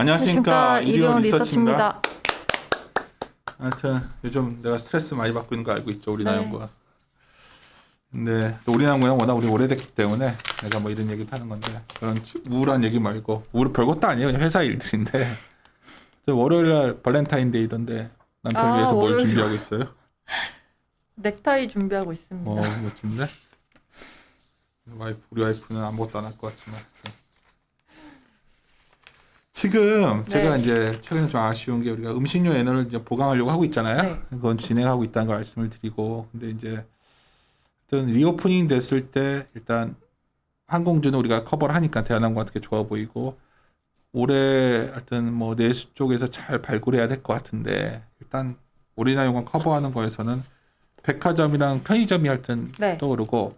안녕하십니까. 일용 리서치입니다. 하여튼 요즘 내가 스트레스 많이 받고 있는 거 알고 있죠, 우리 네. 나영구가. 근데 또 우리 나영구는 워낙 우리 오래됐기 때문에 내가 뭐 이런 얘기도 하는 건데 그런 우울한 얘기 말고 별것도 아니에요. 그냥 회사 일들인데 월요일날 발렌타인데이던데 남편을 위해서 뭘 월요일. 준비하고 있어요? 넥타이 준비하고 있습니다. 멋진데? 우리 와이프는 아무것도 안 할 것 같지만 지금 제가 이제 최근에 좀 아쉬운 게 우리가 음식료 엔화를 이제 보강하려고 하고 있잖아요. 네. 그건 진행하고 있다는 걸 말씀을 드리고, 근데 이제 하여튼 리오프닝 됐을 때 일단 항공주는 우리가 커버를 하니까 대한항공 어떻게 좋아 보이고, 올해 하여튼 뭐 내수 쪽에서 잘 발굴해야 될 것 같은데 일단 우리나라 용관 커버하는 거에서는 백화점이랑 편의점이 하여튼 네. 떠오르고,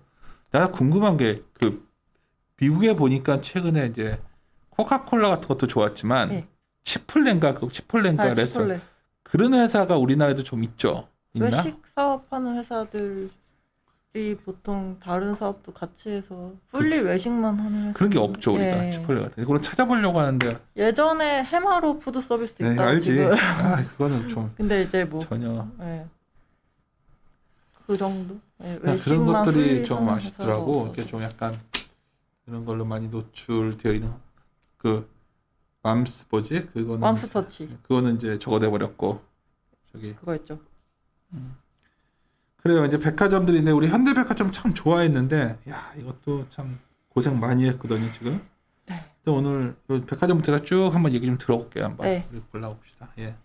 내가 궁금한 게 그 미국에 보니까 최근에 이제 코카콜라 같은 것도 좋았지만 네. 치폴레인가 그래서 치폴레. 그런 회사가 우리나라에도 좀 있죠. 있나? 외식 사업하는 회사들이 보통 다른 사업도 같이 해서 풀리 그치. 외식만 하는 회사. 그런 게 없죠 우리가. 예. 치폴레 같은. 그걸 찾아보려고 하는데. 예전에 해마로 푸드 서비스 네, 있다. 알지. 지금. 그거는 좀 근데 이제 뭐 전혀. 예. 그 정도. 예, 그런 외식만 것들이 풀리 좀 하는 아쉽더라고. 회사가 이렇게 없어서. 좀 약간 이런 걸로 많이 노출되어 있는 그 맘스 뭐지? 그거는 맘스터치 그거는 이제 저거 돼 버렸고 저기. 그거였죠. 그래요. 이제 백화점들인데 우리 현대백화점 참 좋아했는데 야 이것도 참 고생 많이 했거든요 지금. 네. 근데 오늘 백화점부터 제가 쭉 한번 얘기 좀 들어볼게요 한번. 네. 우리 골라봅시다. 예.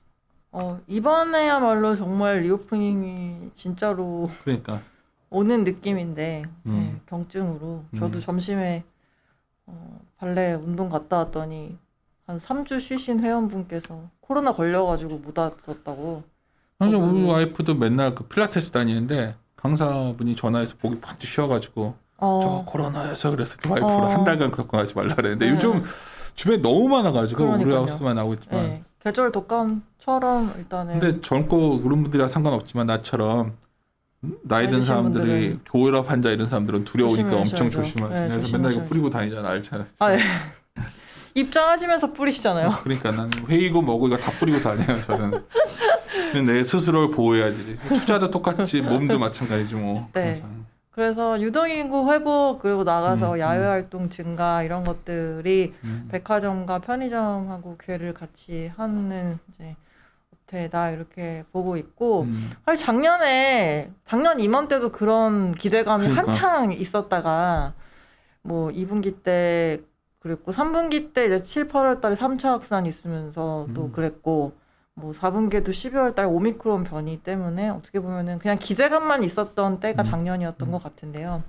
이번에야말로 정말 리오프닝이 진짜로 그러니까. 오는 느낌인데 음. 네, 경증으로 저도 음. 점심에 발레 운동 갔다 왔더니 한 3주 쉬신 회원분께서 코로나 걸려가지고 못 왔었다고. 아니 우리 와이프도 맨날 그 필라테스 다니는데 강사분이 전화해서 목이 반짝 쉬어가지고 저 코로나여서 그래서 그 와이프를 한 달간 갖고 가지 말라 그랬는데 네. 요즘 주변에 너무 많아가지고 우리 그러니까요. 하우스만 나오고 있지만 네, 계절 독감처럼 일단은 근데 젊고 그런 분들이랑 상관없지만 나처럼 나이 든 드신 사람들이 분들은 고혈압 환자 이런 사람들은 두려우니까 엄청 조심하셔야죠. 조심하지. 네, 그래서 맨날 이거 조심하셔야죠. 뿌리고 다니잖아 알잖아. 예. 입장하시면서 뿌리시잖아요. 그러니까 난 회의고 뭐고 이거 다 뿌리고 다녀요 저는. 내 스스로를 보호해야지. 투자도 똑같지 몸도 마찬가지지 뭐. 네. 항상. 그래서 유동인구 회복 그리고 나가서 야외 음. 활동 증가 이런 것들이 음. 백화점과 편의점하고 궤를 같이 하는 이제 업태다 이렇게 보고 있고 사실 작년 이맘때도 그런 기대감이 그러니까. 한창 있었다가 뭐 2분기 때 그랬고 3분기 때 이제 7, 8월 달에 3차 확산 있으면서 또 그랬고 뭐 4분기에도 12월 달 오미크론 변이 때문에 어떻게 보면은 그냥 기대감만 있었던 때가 작년이었던 것 같은데요.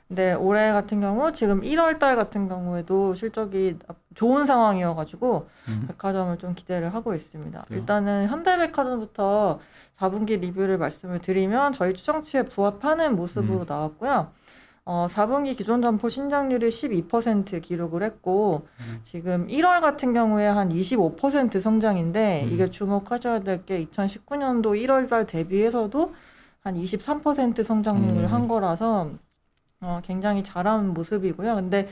근데 올해 같은 경우 지금 1월 달 같은 경우에도 실적이 좋은 상황이어가지고 백화점을 좀 기대를 하고 있습니다. 일단은 현대백화점부터 4분기 리뷰를 말씀을 드리면 저희 추정치에 부합하는 모습으로 나왔고요. 4분기 기존 점포 신장률이 12% 기록을 했고 지금 1월 같은 경우에 한 25% 성장인데 이게 주목하셔야 될 게 2019년도 1월 달 대비해서도 한 23% 성장률을 한 거라서 굉장히 잘한 모습이고요. 근데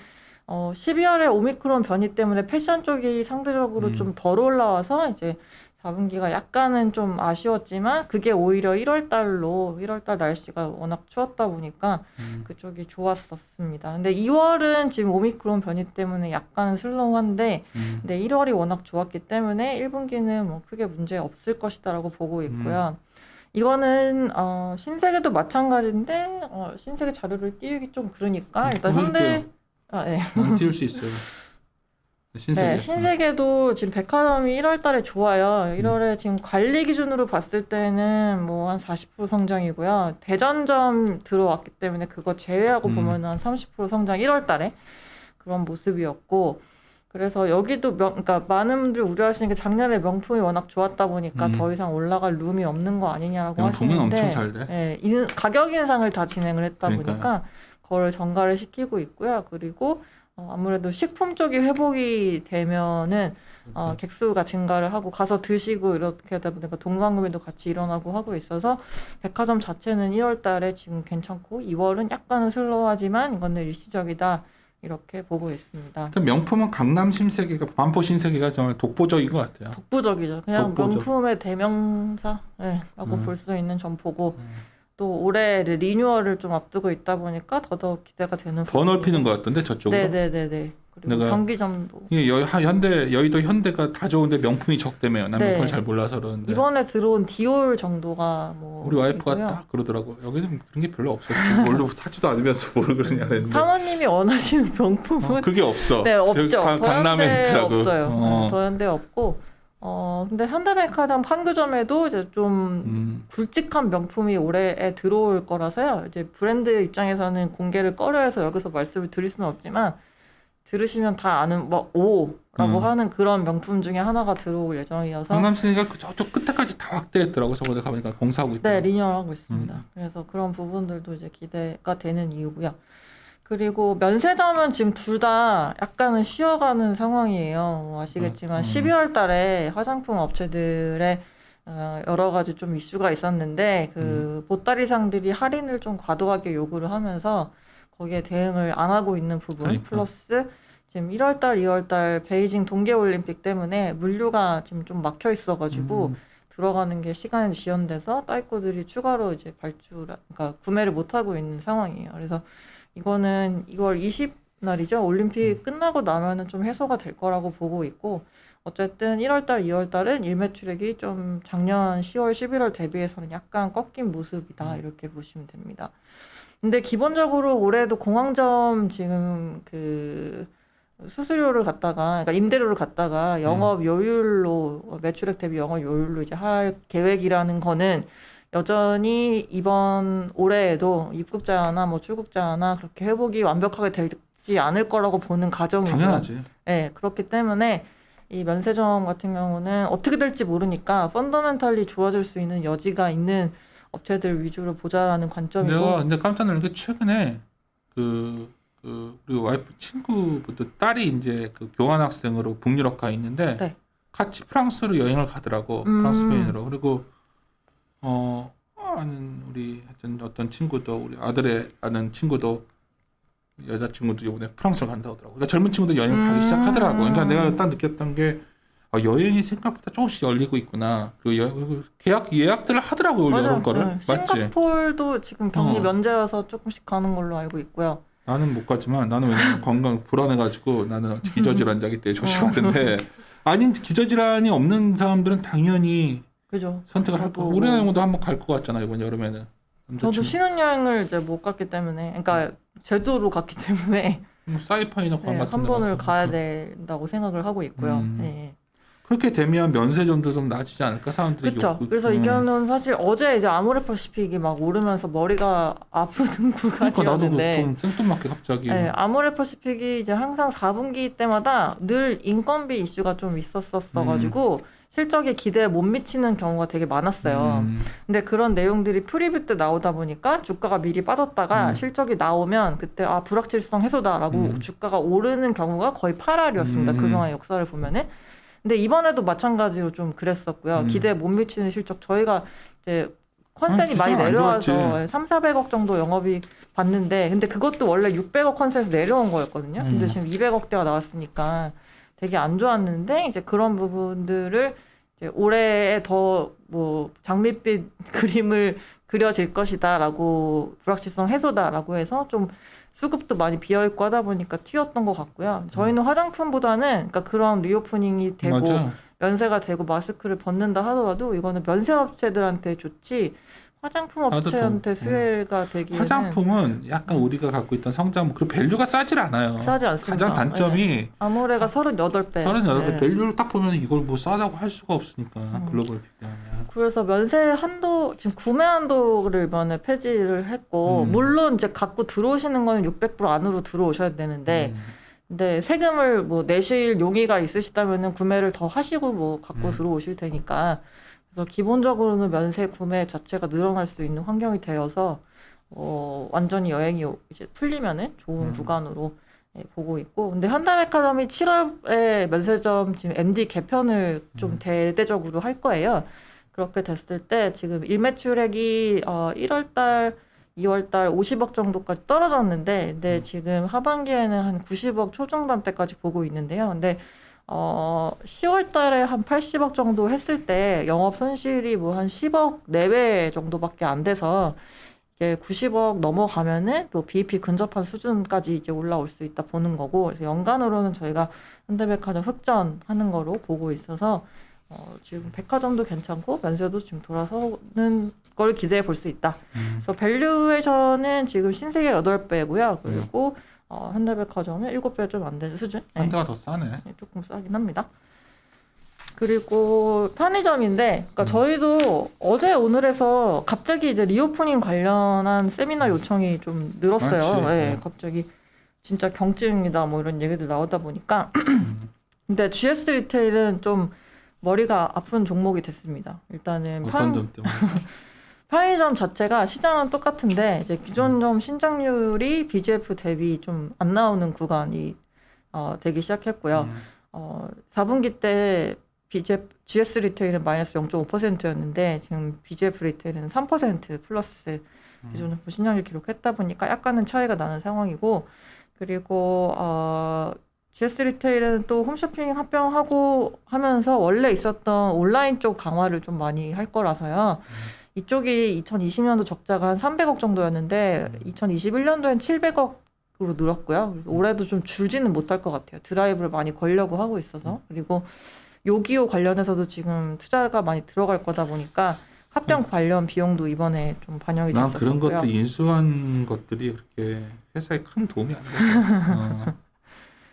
12월에 오미크론 변이 때문에 패션 쪽이 상대적으로 좀 덜 올라와서 이제 4분기가 약간은 좀 아쉬웠지만 그게 오히려 1월 달 날씨가 워낙 추웠다 보니까 그쪽이 좋았었습니다. 근데 2월은 지금 오미크론 변이 때문에 약간 슬로우한데 근데 1월이 워낙 좋았기 때문에 1분기는 뭐 크게 문제 없을 것이다라고 보고 있고요. 이거는 신세계도 마찬가지인데 신세계 자료를 띄우기 좀 그러니까 일단 현대 네. 띄울 수 있어요. 신세계. 네, 신세계도 지금 백화점이 1월 달에 좋아요. 1월에 지금 관리 기준으로 봤을 때는 뭐 한 40% 성장이고요. 대전점 들어왔기 때문에 그거 제외하고 보면 한 30% 성장 1월 달에 그런 모습이었고 그래서 여기도 그러니까 많은 분들이 우려하시는 게 작년에 명품이 워낙 좋았다 보니까 더 이상 올라갈 룸이 없는 거 아니냐라고 명품은 하시는데 엄청 잘 돼. 예, 가격 인상을 다 진행을 했다 그러니까요. 보니까 그걸 전가를 시키고 있고요. 그리고 아무래도 식품 쪽이 회복이 되면은 객수가 증가를 하고 가서 드시고 이렇게 하다 보니까 동반구매도 같이 일어나고 하고 있어서 백화점 자체는 1월 달에 지금 괜찮고 2월은 약간은 슬로우하지만 이거는 일시적이다 이렇게 보고 있습니다. 하여튼 명품은 강남 신세계가 반포 신세계가 정말 독보적인 것 같아요. 독보적이죠. 그냥 독보적. 명품의 대명사 라고 볼 수 있는 점포고 음. 또 올해 리뉴얼을 좀 앞두고 있다 보니까 더더욱 기대가 되는 더 넓히는 것 같던데 저쪽으로. 네네네네. 그리고 내가 경기점도 이게 여의도 현대가 다 좋은데 명품이 적대매요. 난 네. 명품을 잘 몰라서 그러는데. 이번에 들어온 디올 정도가 뭐 우리 와이프가 있고요. 딱 그러더라고. 여기는 그런 게 별로 없어. 뭘로 사지도 않으면서 뭘 그러냐 그랬는데. 사모님이 원하시는 명품은 그게 없어. 네 없죠. 강남에 더현대에 있더라고. 없어요. 더현대에 없고 근데 현대백화점 판교점에도 이제 좀 굵직한 명품이 올해에 들어올 거라서요. 이제 브랜드 입장에서는 공개를 꺼려해서 여기서 말씀을 드릴 수는 없지만 들으시면 다 아는 뭐 오라고 하는 그런 명품 중에 하나가 들어올 예정이어서 강남 시내가 저쪽 끝에까지 다 확대했더라고. 저번에 가보니까 공사하고 있더라고. 네, 리뉴얼하고 있습니다. 그래서 그런 부분들도 이제 기대가 되는 이유고요. 그리고 면세점은 지금 둘 다 약간은 쉬어가는 상황이에요. 뭐 아시겠지만 12월 달에 화장품 업체들의 여러 가지 좀 이슈가 있었는데 그 보따리상들이 할인을 좀 과도하게 요구를 하면서 거기에 대응을 안 하고 있는 부분 그러니까. 플러스 지금 1월 달, 2월 달 베이징 동계올림픽 때문에 물류가 지금 좀 막혀 있어가지고 들어가는 게 시간이 지연돼서 따이코들이 추가로 이제 그러니까 구매를 못 하고 있는 상황이에요. 그래서 이거는 2월 20날이죠. 올림픽 끝나고 나면은 좀 해소가 될 거라고 보고 있고 어쨌든 1월 달, 2월 달은 일매출액이 좀 작년 10월, 11월 대비해서는 약간 꺾인 모습이다. 이렇게 보시면 됩니다. 근데 기본적으로 올해도 공항점 지금 그 수수료를 갖다가 그러니까 임대료를 갖다가 영업 요율로 매출액 대비 영업 요율로 이제 할 계획이라는 거는 여전히 이번 올해에도 입국자나 뭐 출국자나 그렇게 회복이 완벽하게 되지 않을 거라고 보는 가정이고요. 당연하지. 네, 그렇기 때문에 이 면세점 같은 경우는 어떻게 될지 모르니까 펀더멘탈리 좋아질 수 있는 여지가 있는 업체들 위주로 보자라는 관점이고. 내가 근데 깜짝 놀란 게 최근에 우리 와이프 친구부터 딸이 이제 그 교환학생으로 북유럽 가 있는데 네. 같이 프랑스로 여행을 가더라고. 프랑스 스페인으로. 그리고 아는 우리 하여튼 어떤 친구도 우리 아들의 아는 친구도 여자친구도 이번에 프랑스로 간다고 하더라고. 그러니까 젊은 친구들 여행 가기 시작하더라고. 그러니까 내가 딱 느꼈던 게 여행이 생각보다 조금씩 열리고 있구나. 그리고 예약들을 하더라고요. 맞아요. 이런 거를. 네. 맞지? 싱가포르도 지금 격리 면제여서 조금씩 가는 걸로 알고 있고요. 나는 못 가지만 나는 왜냐면 건강 불안해가지고 나는 기저질환자기 때문에 조심하는데 아닌 기저질환이 없는 사람들은 당연히 그죠. 선택을 할 거고 우리 여행도 한번 갈 것 같잖아 이번 여름에는. 저도 신혼여행을 이제 못 갔기 때문에 그러니까 제주도로 갔기 때문에 사이판이나 관 같은 한 데 번을 가서. 가야 된다고 생각을 하고 있고요. 네. 그렇게 되면 면세점도 좀 나아지지 않을까 사람들이. 그렇죠. 그래서 이거는 사실 어제 이제 아모레퍼시픽이 막 오르면서 머리가 아프는 그러니까 나도 구간이었는데 좀 생뚱맞게 갑자기. 네, 아모레퍼시픽이 이제 항상 4분기 때마다 늘 인건비 이슈가 좀 있었어가지고 실적에 기대에 못 미치는 경우가 되게 많았어요. 근데 그런 내용들이 프리뷰 때 나오다 보니까 주가가 미리 빠졌다가 실적이 나오면 그때 불확실성 해소다라고 주가가 오르는 경우가 거의 8할이었습니다. 그동안 역사를 보면은. 근데 이번에도 마찬가지로 좀 그랬었고요. 기대에 못 미치는 실적 저희가 이제 컨센이 많이 내려와서 3,400억 정도 영업이 봤는데 근데 그것도 원래 600억 컨센에서 내려온 거였거든요. 근데 지금 200억대가 나왔으니까 되게 안 좋았는데 이제 그런 부분들을 이제 올해에 더 뭐 장밋빛 그림을 그려질 것이다라고 불확실성 해소다라고 해서 좀 수급도 많이 비어있고 하다 보니까 튀었던 것 같고요. 저희는 화장품보다는 그러니까 그런 리오프닝이 되고 맞아. 면세가 되고 마스크를 벗는다 하더라도 이거는 면세업체들한테 좋지 화장품 업체한테 수혜가 되기에는 화장품은 약간 우리가 갖고 있던 성장 그 밸류가 싸질 않아요. 싸지 않습니다. 가장 단점이 네. 아모레가 38배. 38배 네. 밸류를 딱 보면 이걸 뭐 싸다고 할 수가 없으니까 글로벌 비교하면. 그래서 면세 한도 지금 구매 한도를 이번에 폐지를 했고 물론 이제 갖고 들어오시는 거는 600불 안으로 들어오셔야 되는데 근데 세금을 뭐 내실 용의가 있으시다면은 구매를 더 하시고 뭐 갖고 들어오실 테니까 그래서 기본적으로는 면세 구매 자체가 늘어날 수 있는 환경이 되어서 완전히 여행이 이제 풀리면은 좋은 구간으로 보고 있고 근데 현대백화점이 7월에 면세점 지금 MD 개편을 좀 대대적으로 할 거예요. 그렇게 됐을 때 지금 일매출액이 1월 달 2월달 50억 정도까지 떨어졌는데, 근데 지금 하반기에는 한 90억 초중반대까지 보고 있는데요. 근데 10월달에 한 80억 정도 했을 때 영업 손실이 뭐 한 10억 내외 정도밖에 안 돼서 이게 90억 넘어가면은 또 BEP 근접한 수준까지 이제 올라올 수 있다 보는 거고, 그래서 연간으로는 저희가 현대백화점 흑전하는 거로 보고 있어서 지금 백화점도 괜찮고 면세도 지금 돌아서는 걸 기대해 볼 수 있다. 그래서 밸류에이션은 지금 신세계 8배고요. 그리고 현대백화점은 7배 좀 안 되는 수준. 네. 현대가 더 싸네. 네, 조금 싸긴 합니다. 그리고 편의점인데, 그러니까 저희도 어제 오늘에서 갑자기 이제 리오프닝 관련한 세미나 요청이 좀 늘었어요. 그렇지. 네, 갑자기 진짜 경증이다 뭐 이런 얘기들 나오다 보니까. 근데 GS 리테일은 좀 머리가 아픈 종목이 됐습니다. 일단은 어떤 점 때문에? 편의점 자체가 시장은 똑같은데 이제 기존점 신장률이 BGF 대비 좀 안 나오는 구간이 되기 시작했고요. 4분기 때 GS 리테일은 마이너스 0.5%였는데 지금 BGF 리테일은 3% 플러스 기존은 신장률 기록했다 보니까 약간은 차이가 나는 상황이고, 그리고 GS 리테일은 또 홈쇼핑 합병하고 하면서 원래 있었던 온라인 쪽 강화를 좀 많이 할 거라서요. 이쪽이 2020년도 적자가 한 300억 정도였는데 2021년도엔 700억으로 늘었고요. 그래서 올해도 좀 줄지는 못할 것 같아요. 드라이브를 많이 걸려고 하고 있어서. 그리고 요기요 관련해서도 지금 투자가 많이 들어갈 거다 보니까 합병 관련 비용도 이번에 좀 반영이 난 됐었고요. 그런 것들 인수한 것들이 그렇게 회사에 큰 도움이 안 돼.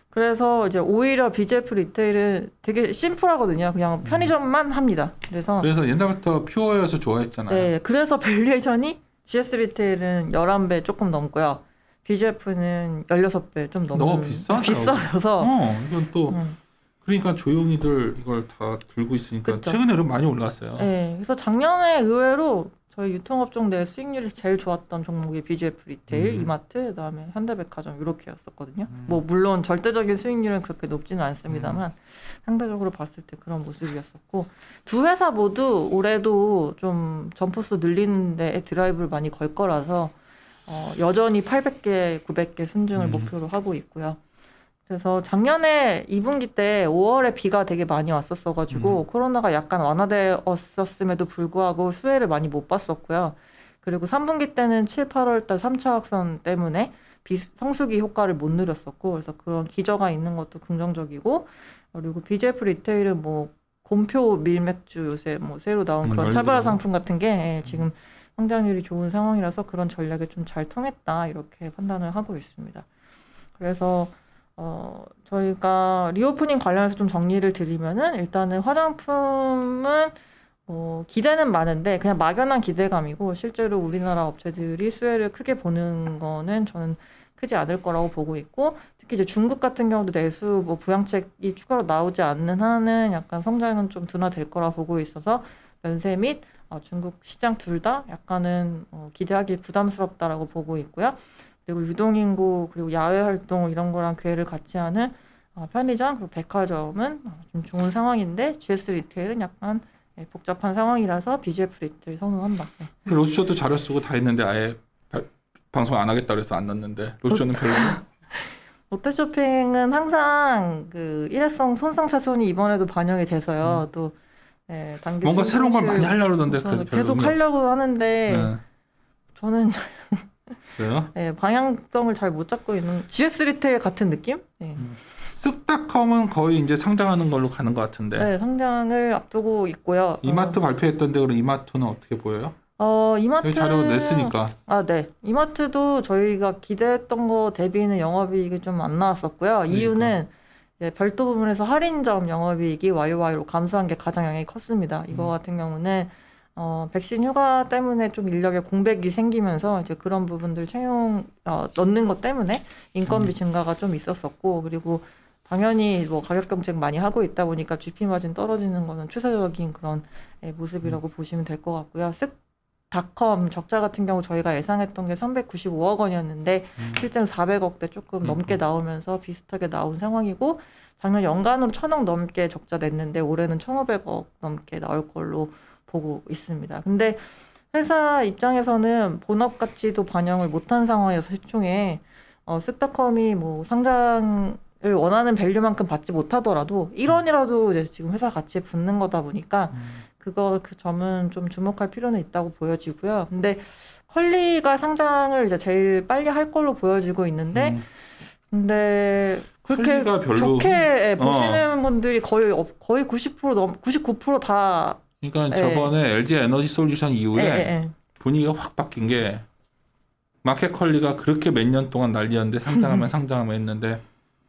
그래서 이제 오히려 BGF 리테일은 되게 심플하거든요. 그냥 편의점만 합니다. 그래서 옛날부터 퓨어여서 좋아했잖아요. 네, 그래서 밸류에이션이 GS 리테일은 11배 조금 넘고요. BGF는 16배 좀 넘는. 너무 비싸요. 비싸서. 이건 또 그러니까 조용히들 이걸 다 들고 있으니까 그쵸. 최근에 많이 올랐어요. 네, 그래서 작년에 의외로 저희 유통업종 내 수익률이 제일 좋았던 종목이 BGF 리테일, 이마트, 그다음에 현대백화점 이렇게였었거든요. 뭐 물론 절대적인 수익률은 그렇게 높지는 않습니다만 상대적으로 봤을 때 그런 모습이었었고, 두 회사 모두 올해도 좀 점포수 늘리는 데 드라이브를 많이 걸 거라서 여전히 800개, 900개 순증을 목표로 하고 있고요. 그래서 작년에 2분기 때 5월에 비가 되게 많이 왔었어가지고 코로나가 약간 완화되었음에도 불구하고 수혜를 많이 못 봤었고요. 그리고 3분기 때는 7, 8월 달 3차 확산 때문에 성수기 효과를 못 누렸었고, 그래서 그런 기저가 있는 것도 긍정적이고, 그리고 BGF 리테일은 뭐 곰표 밀맥주 요새 뭐 새로 나온 그런 차별화 상품 같은 게 지금 성장률이 좋은 상황이라서 그런 전략이 좀 잘 통했다 이렇게 판단을 하고 있습니다. 그래서 저희가 리오프닝 관련해서 좀 정리를 드리면은, 일단은 화장품은 기대는 많은데 그냥 막연한 기대감이고, 실제로 우리나라 업체들이 수혜를 크게 보는 거는 저는 크지 않을 거라고 보고 있고, 특히 이제 중국 같은 경우도 내수 뭐 부양책이 추가로 나오지 않는 한은 약간 성장은 좀 둔화될 거라 보고 있어서 면세 및 중국 시장 둘 다 약간은 기대하기 부담스럽다라고 보고 있고요. 그리고 유동인구, 그리고 야외 활동 이런 거랑 궤를 같이 하는 편의점, 그리고 백화점은 좀 좋은 상황인데 GS 리테일은 약간 복잡한 상황이라서 BGF 리테일 선호한다. 네. 로쇼도 자료 쓰고 다 했는데 아예 방송 안 하겠다 그래서 안 넣었는데 로쇼는 별로. 롯데쇼핑은 항상 그 일회성 손상 차손이 이번에도 반영이 돼서요. 또 단기 뭔가 새로운 걸 많이 하려고 그러던데 저는 계속 하려고 하는데 저는 그래요? 네, 방향성을 잘 못 잡고 있는 GS 리테일 같은 느낌? 네. 쓱닷컴은 거의 이제 상장하는 걸로 가는 것 같은데. 네, 상장을 앞두고 있고요. 이마트 발표했던데 그럼 이마트는 어떻게 보여요? 이마트 자료 냈으니까. 네. 이마트도 저희가 기대했던 거 대비는 영업이익이 좀 안 나왔었고요. 이유는 별도 부분에서 할인점 영업이익이 YOY로 감소한 게 가장 영향이 컸습니다. 이거 같은 경우는 백신 휴가 때문에 좀 인력의 공백이 생기면서 이제 그런 부분들 채용 넣는 것 때문에 인건비 증가가 좀 있었었고, 그리고 당연히 뭐 가격 경쟁 많이 하고 있다 보니까 GP 마진 떨어지는 거는 추세적인 그런 모습이라고 보시면 될 것 같고요. 닷컴 적자 같은 경우 저희가 예상했던 게 395억 원이었는데 실제로 400억대 조금 넘게 나오면서 비슷하게 나온 상황이고, 작년 연간으로 1,000억 넘게 적자 냈는데 올해는 1,500억 넘게 나올 걸로 보고 있습니다. 근데 회사 입장에서는 본업 가치도 반영을 못한 상황이라서 시총에 쓱닷컴이 뭐 상장을 원하는 밸류만큼 받지 못하더라도 1원이라도 이제 지금 회사 가치에 붙는 거다 보니까 그 점은 좀 주목할 필요는 있다고 보여지고요. 근데 컬리가 상장을 이제 제일 빨리 할 걸로 보여지고 있는데 근데 그렇게 컬리가 별로 좋게 보시는 분들이 거의 99%다 그러니까 예. 저번에 LG 에너지 솔루션 이후에 분위기가 확 바뀐 게 마켓 컬리가 그렇게 몇 년 동안 난리였는데 상장하면 했는데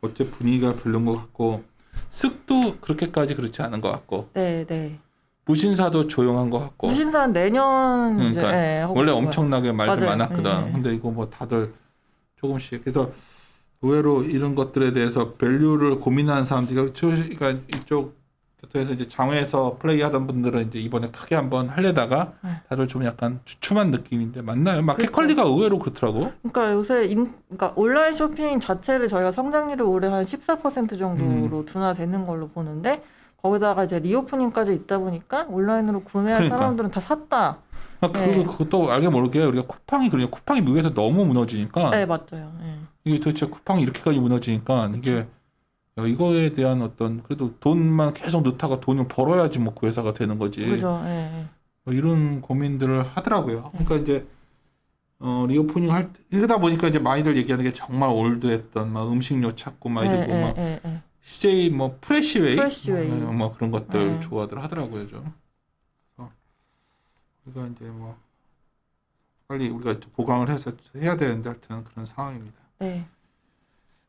어째 분위기가 별론 것 같고 쓱도 그렇게까지 그렇지 않은 것 같고 네. 무신사도 조용한 것 같고 무신사는 내년 그러니까 이제 하고 원래 있고요. 엄청나게 말도 맞아요. 많았거든. 예. 근데 이거 뭐 다들 조금씩 그래서 의외로 이런 것들에 대해서 밸류를 고민하는 사람들이 그러니까 이쪽 곁에서 이제 장외에서 플레이하던 분들은 이제 이번에 크게 한번 하려다가 다들 좀 약간 주춤한 느낌인데 맞나요? 마켓 그렇죠. 컬리가 의외로 그렇더라고. 그러니까 요새 그러니까 온라인 쇼핑 자체를 저희가 성장률이 올해 한 14% 정도로 둔화되는 걸로 보는데 거기다가 이제 리오프닝까지 있다 보니까 온라인으로 구매할 그러니까. 사람들은 다 샀다. 그것도 알게 모르게 우리가 쿠팡이 미국에서 너무 무너지니까 네, 맞아요. 예. 이게 도대체 쿠팡이 이렇게까지 무너지니까 이게 야, 이거에 대한 어떤 그래도 돈만 계속 넣다가 돈을 벌어야지 뭐 그 회사가 되는 거지. 그죠. 예. 뭐 이런 고민들을 하더라고요. 그러니까 이제 리오프닝 하다 보니까 이제 많이들 얘기하는 게 정말 올드했던 막 음식료 찾고 막 이러고 막 CJ 뭐 프레시웨이 뭐 그런 것들 좋아들 하더라고요 좀. 그래서 우리가 이제 뭐 빨리 우리가 보강을 해서 해야 되는데 하여튼 그런 상황입니다. 네.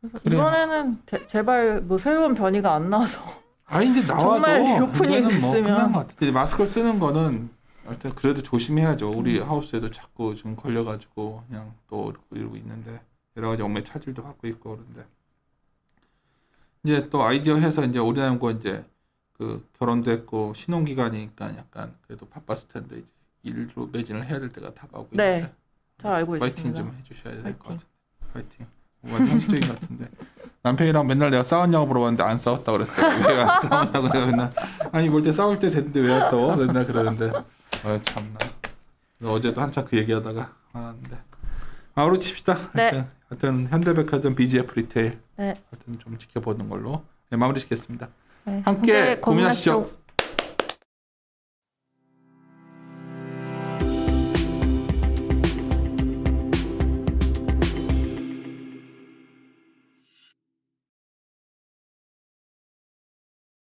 그래서 그래요. 이번에는 제발 뭐 새로운 변이가 안 나와서 아니 근데 나와도 정말 리오프닝 이제는 뭐 됐으면. 끝난 것 같은데 마스크를 쓰는 거는 하여튼 그래도 조심해야죠. 우리 하우스에도 자꾸 좀 걸려가지고 그냥 또 이러고 있는데 여러 가지 업무에 차질도 받고 있고 그런데 이제 또 아이디어 해서 이제 오리나연고 이제 그 결혼도 했고 신혼 기간이니까 약간 그래도 바빴을 텐데 이제 일로 매진을 해야 될 때가 다가오고 네, 있는데 잘 알고 파이팅 있습니다. 좀 해주셔야 될 것 같아요. 파이팅. 뭔가 형식적인 것 같은데 남편이랑 맨날 내가 싸웠냐고 물어봤는데 안 싸웠다 그랬어요. 왜 안 싸웠냐고 내가 맨날 아니 뭘 때 싸울 때 됐는데 왜 안 싸워? 맨날 그러는데 참나. 어제도 한참 그 얘기하다가 화났는데 아우로 칩시다. 네. 하여튼 현대백화점 BGF 리테일 네. 하여튼 좀 지켜보는 걸로 마무리 짓겠습니다. 네. 함께 고민하시죠.